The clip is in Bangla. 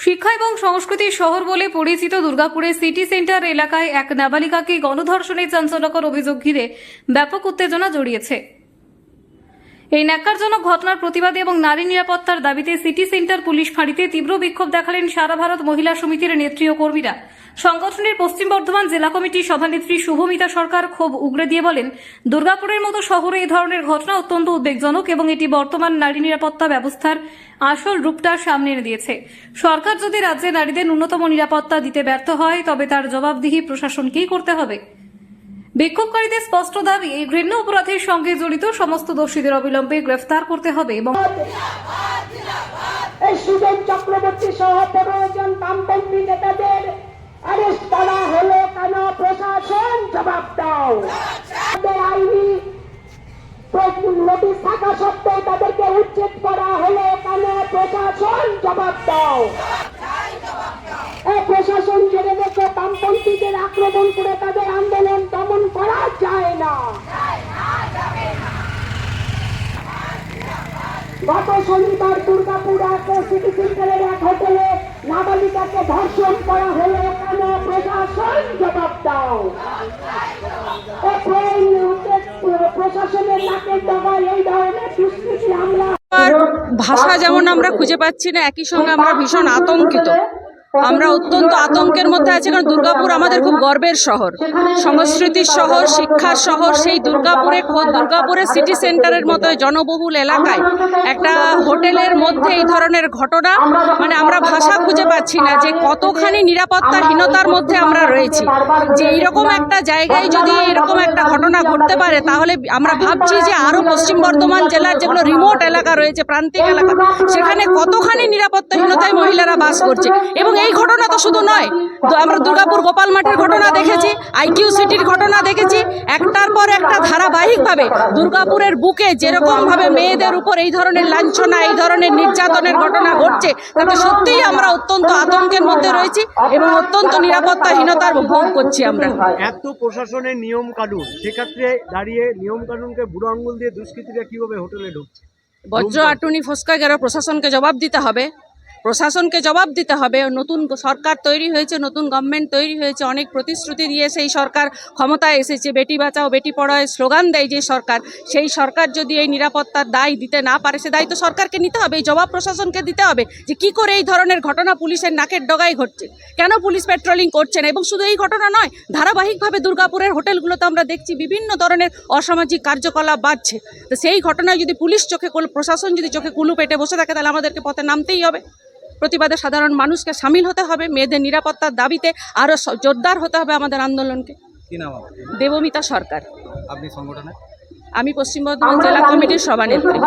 শিক্ষা এবং সংস্কৃতির শহর বলে পরিচিত দুর্গাপুরের সিটি সেন্টার এলাকায় এক নাবালিকাকে গণধর্ষণের চাঞ্চল্যকর অভিযোগ ঘিরে ব্যাপক উত্তেজনা জড়িয়েছে। এই ন্যাক্কারজনক ঘটনার প্রতিবাদে এবং নারী নিরাপত্তার দাবিতে সিটি সেন্টার পুলিশ ফাঁড়িতে তীব্র বিক্ষোভ দেখালেন সারা ভারত মহিলা সমিতির নেত্রী ও কর্মীরা। সংগঠনের পশ্চিম বর্ধমান জেলা কমিটির সভানেত্রী শুভমিতা সরকার ক্ষোভ উগরে দিয়ে বলেন, দুর্গাপুরের মতো শহরে এই ধরনের ঘটনা অত্যন্ত উদ্বেগজনক এবং এটি বর্তমান নারী নিরাপত্তা ব্যবস্থার আসল রূপটা সামনে এনে দিয়েছে। সরকার যদি রাজ্যে নারীদের ন্যূনতম নিরাপত্তা দিতে ব্যর্থ হয় তবে তার জবাবদিহি প্রশাসনকেই করতে হবে। বিক্ষোভকারীদের স্পষ্ট দাবি, এই ঘৃণ্য অপরাধের সঙ্গে জড়িত সমস্ত দোষীদের অবিলম্বে গ্রেফতার করতে হবে এবং সুজন চক্রবর্তী সহ 15 জন বামপন্থী নেতাদের অ্যারেস্ট করা হলো কেন? প্রশাসন জবাব দাও। আইনি নোটিশ থাকা সত্ত্বেও তাদেরকে উচ্ছেদ করা হলো কেন? প্রশাসন জবাব দাও। প্রশাসন জেনে দেখে বামপন্থীদের আক্রমণ করে তাদের আন্দোলন দমন করা যায় না। গত শনিবার দুর্গাপুর সিটি সেন্টারের এক হোটেলে নাবালিকাকে ধর্ষণ করা হলো কেন? প্রশাসন জবাব দাও। প্রশাসনের নাকের ডগায় এই ধরনের দুষ্কৃতী হামলা। ভাষা যেমন আমরা খুঁজে পাচ্ছি না, একই সঙ্গে আমরা ভীষণ আতঙ্কিত। আমরা অত্যন্ত আতঙ্কের মধ্যে আছি, কারণ দুর্গাপুর আমাদের খুব গর্বের শহর, সংস্কৃতির শহর, শিক্ষার শহর। সেই দুর্গাপুরের সিটি সেন্টারের মতো জনবহুল এলাকায় একটা হোটেলের মধ্যে এই ধরনের ঘটনা, মানে আমরা ভাষা খুঁজে পাচ্ছি না যে কতখানি নিরাপত্তাহীনতার মধ্যে আমরা রয়েছি। যে এইরকম একটা জায়গায় যদি এরকম একটা ঘটনা ঘটতে পারে, তাহলে আমরা ভাবছি যে আরও পশ্চিম বর্ধমান জেলার যেগুলো রিমোট এলাকা রয়েছে, প্রান্তিক এলাকা, সেখানে কতখানি নিরাপত্তাহীনতায় মহিলারা বাস করছে। এবং এই ঘটনা তো শুধু নয়, আমরা দুর্গাপুর গোপাল মাঠের ঘটনা দেখেছি, আইকিউ সিটির ঘটনা দেখেছি। একটার পর একটা ধারাবাহিকভাবে দুর্গাপুরের বুকে যেরকমভাবে মেয়েদের উপর এই ধরনের লাঞ্ছনা, এই ধরনের নির্যাতনের ঘটনা ঘটছে, তাতে সত্যিই আমরা অত্যন্ত আতঙ্কের মধ্যে রয়েছি এবং অত্যন্ত নিরাপত্তাহীনতার ভোগ করছি। আমরা এত প্রশাসনের নিয়ম কানুন, সেক্ষেত্রে দাঁড়িয়ে নিয়ম কানুনকে বুড়ো আঙ্গুল দিয়ে দুষ্কৃতীরা কিভাবে হোটেলে ঢুকছে? বজ্র আটুনি ফসকা গেল, প্রশাসনকে জবাব দিতে হবে। প্রশাসনকে জবাব দিতে হবে। নতুন সরকার তৈরি হয়েছে, নতুন গভর্নমেন্ট তৈরি হয়েছে, অনেক প্রতিশ্রুতি দিয়ে সেই সরকার ক্ষমতায় এসেছে। বেটি বাঁচাও বেটি পড়াও স্লোগান দেয় যে সরকার, সেই সরকার যদি এই নিরাপত্তার দায় দিতে না পারে, সে দায়িত্ব সরকারকে নিতে হবে। এই জবাব প্রশাসনকে দিতে হবে যে কি করে এই ধরনের ঘটনা পুলিশের নাকের ডগায় ঘটছে, কেন পুলিশ পেট্রোলিং করছে না। এবং শুধু এই ঘটনা নয়, ধারাবাহিকভাবে দুর্গাপুরের হোটেলগুলোতে আমরা দেখছি বিভিন্ন ধরনের অসামাজিক কার্যকলাপ বাড়ছে। তো সেই ঘটনায় যদি পুলিশ প্রশাসন যদি চোখে কুলু পেটে বসে থাকে, তাহলে আমাদেরকে পথে নামতেই হবে। প্রতিবাদে সাধারণ মানুষকে সামিল হতে হবে। মেয়েদের নিরাপত্তার দাবিতে আরও জোরদার হতে হবে আমাদের আন্দোলনকে। কি নাম? দেবমিতা সরকার। আপনি সংগঠনে? আমি পশ্চিম বর্ধমান জেলা কমিটির সভানেত্রী।